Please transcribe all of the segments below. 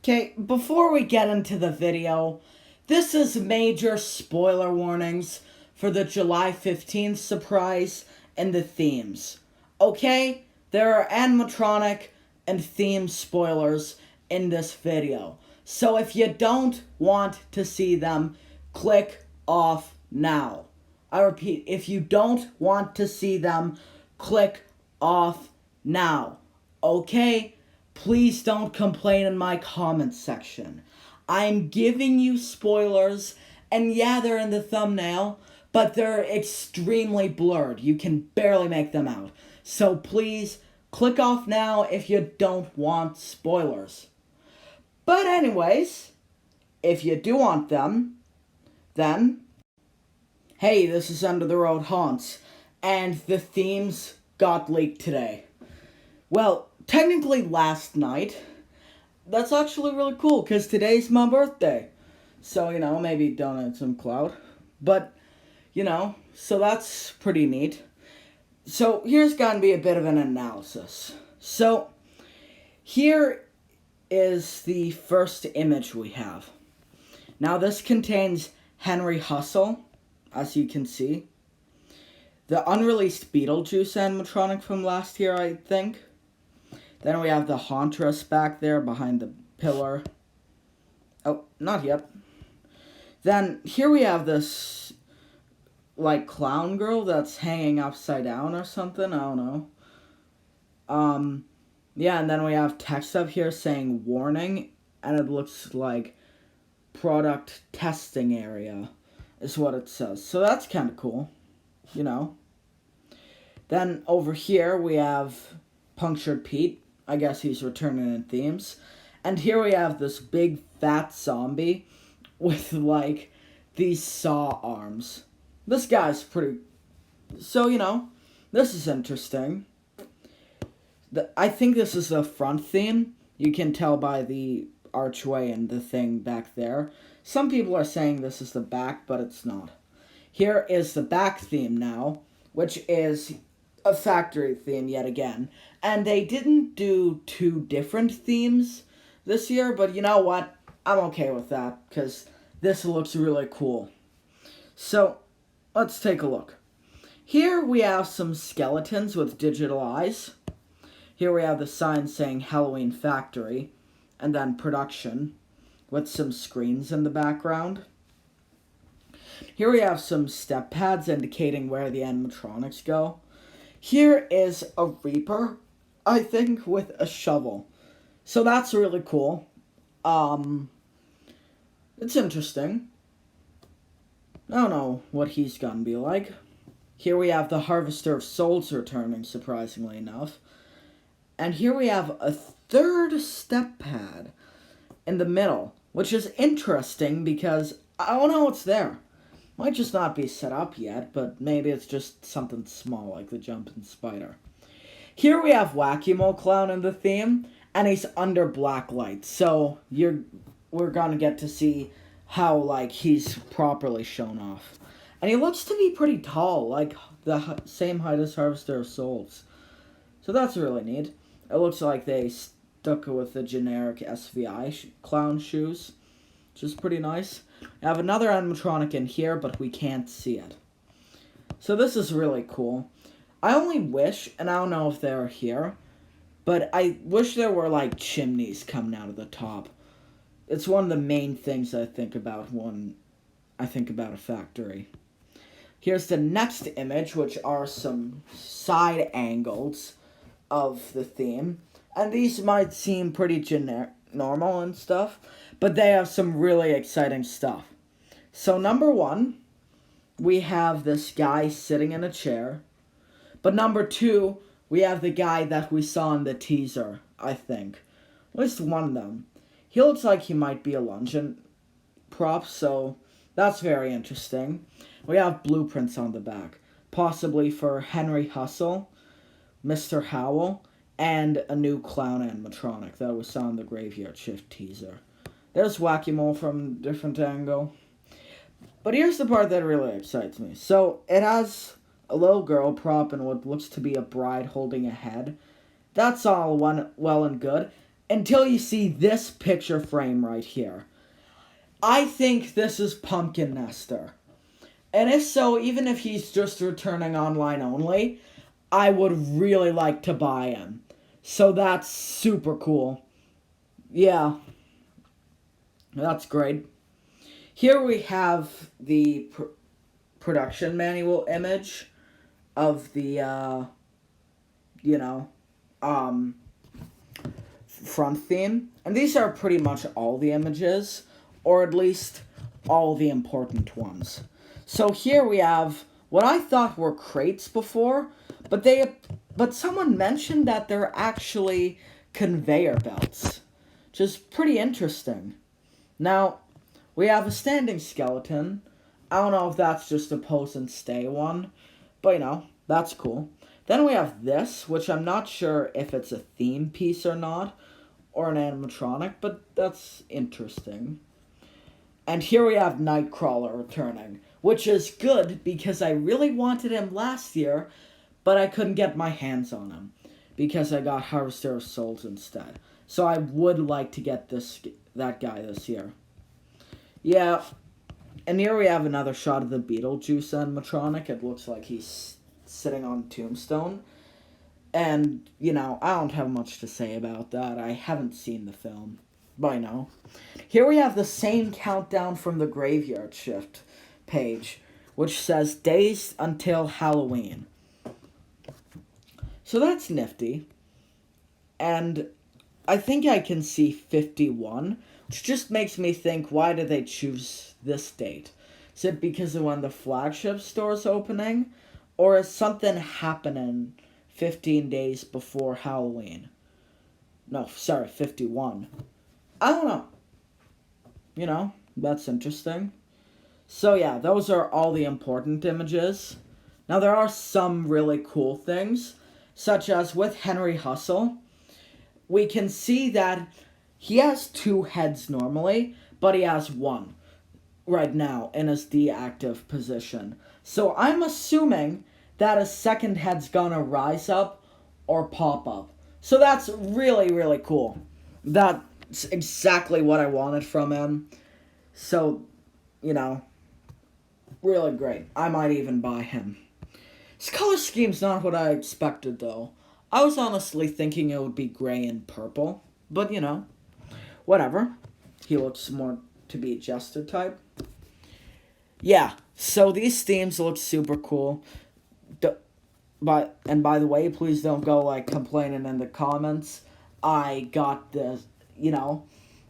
Okay, before we get into the video, this is major spoiler warnings for the July 15th surprise and the themes. Okay, there are animatronic and theme spoilers in this video. So if you don't want to see them, click off now. I repeat, if you don't want to see them, click off now. Okay? Please don't complain in my comments section. I'm giving you spoilers, and yeah, they're in the thumbnail, but they're extremely blurred. You can barely make them out. So please, click off now if you don't want spoilers. But anyways, if you do want them, then, hey, this is Under the Road Haunts, and the themes got leaked today. Well, technically last night. That's actually really cool, because today's my birthday. So, maybe donate some clout. But, so that's pretty neat. So, here's going to be a bit of an analysis. So, here is the first image we have. Now, this contains Henry Hustle, as you can see. The unreleased Beetlejuice animatronic from last year, I think. Then we have the Hauntress back there behind the pillar. Oh, not yet. Then here we have this, clown girl that's hanging upside down or something. I don't know. Yeah, and then we have text up here saying warning, and it looks like product testing area is what it says. So that's kind of cool, Then over here we have Punctured Pete. I guess he's returning in themes. And here we have this big fat zombie with, these saw arms. This guy's pretty... So, this is interesting. I think this is the front theme. You can tell by the archway and the thing back there. Some people are saying this is the back, but it's not. Here is the back theme now, which is a factory theme yet again. And they didn't do two different themes this year, but you know what? I'm okay with that, because this looks really cool. So, let's take a look. Here we have some skeletons with digital eyes. Here we have the sign saying Halloween Factory, and then production, with some screens in the background. Here we have some step pads indicating where the animatronics go. Here is a Reaper, I think, with a shovel. So that's really cool. It's interesting. I don't know what he's gonna be like. Here we have the Harvester of Souls returning, surprisingly enough. And here we have a third step pad in the middle, which is interesting because I don't know what's there. Might just not be set up yet, but maybe it's just something small like the jumping spider. Here we have Whack-A-Mole Clown in the theme, and he's under black light, so we're gonna get to see how, he's properly shown off. And he looks to be pretty tall, like the same height as Harvester of Souls. So that's really neat. It looks like they stuck with the generic SVI clown shoes, which is pretty nice. I have another animatronic in here, but we can't see it. So this is really cool. I only wish, and I don't know if they're here, but I wish there were, chimneys coming out of the top. It's one of the main things I think about when I think about a factory. Here's the next image, which are some side angles of the theme. And these might seem pretty normal and stuff, but they have some really exciting stuff. So number one, we have this guy sitting in a chair. But number two, we have the guy that we saw in the teaser, I think. At least one of them. He looks like he might be a luncheon prop, so that's very interesting. We have blueprints on the back, possibly for Henry Hustle, Mr. Howell, and a new clown animatronic that we saw in the Graveyard Shift teaser. There's Whack-A-Mole from a different angle. But here's the part that really excites me. So, it has a little girl prop and what looks to be a bride holding a head. That's all well and good. until you see this picture frame right here. I think this is Pumpkin Nester. And if so, even if he's just returning online only, I would really like to buy him. So that's super cool. Yeah, that's great. Here we have the production manual image of the, front theme. And these are pretty much all the images, or at least all the important ones. So here we have what I thought were crates before, but someone mentioned that they're actually conveyor belts, which is pretty interesting. Now, we have a standing skeleton. I don't know if that's just a pose and stay one, but that's cool. Then we have this, which I'm not sure if it's a theme piece or not, or an animatronic, but that's interesting. And here we have Nightcrawler returning, which is good because I really wanted him last year, but I couldn't get my hands on him because I got Harvester of Souls instead. So I would like to get that guy this year. Yeah, and here we have another shot of the Beetlejuice animatronic. It looks like he's sitting on a tombstone. And, I don't have much to say about that. I haven't seen the film. But I know. Here we have the same countdown from the Graveyard Shift page, which says days until Halloween. So that's nifty. And I think I can see 51, which just makes me think, why did they choose this date? Is it because of when the flagship store's opening? Or is something happening 15 days before Halloween? No, sorry, 51. I don't know. That's interesting. So yeah, those are all the important images. Now there are some really cool things, such as with Henry Hustle. We can see that he has 2 heads normally, but he has 1 right now in his deactive position. So I'm assuming that his second head's gonna rise up or pop up. So that's really, really cool. That's exactly what I wanted from him. So, really great. I might even buy him. His color scheme's not what I expected, though. I was honestly thinking it would be gray and purple. But, whatever. He looks more to be a jester type. Yeah, so these themes look super cool. And by the way, please don't go, complaining in the comments. I got this,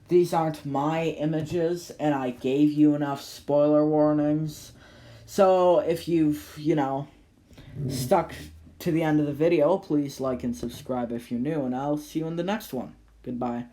these aren't my images, and I gave you enough spoiler warnings. So if you've, stuck to the end of the video, please like and subscribe if you're new, and I'll see you in the next one. Goodbye.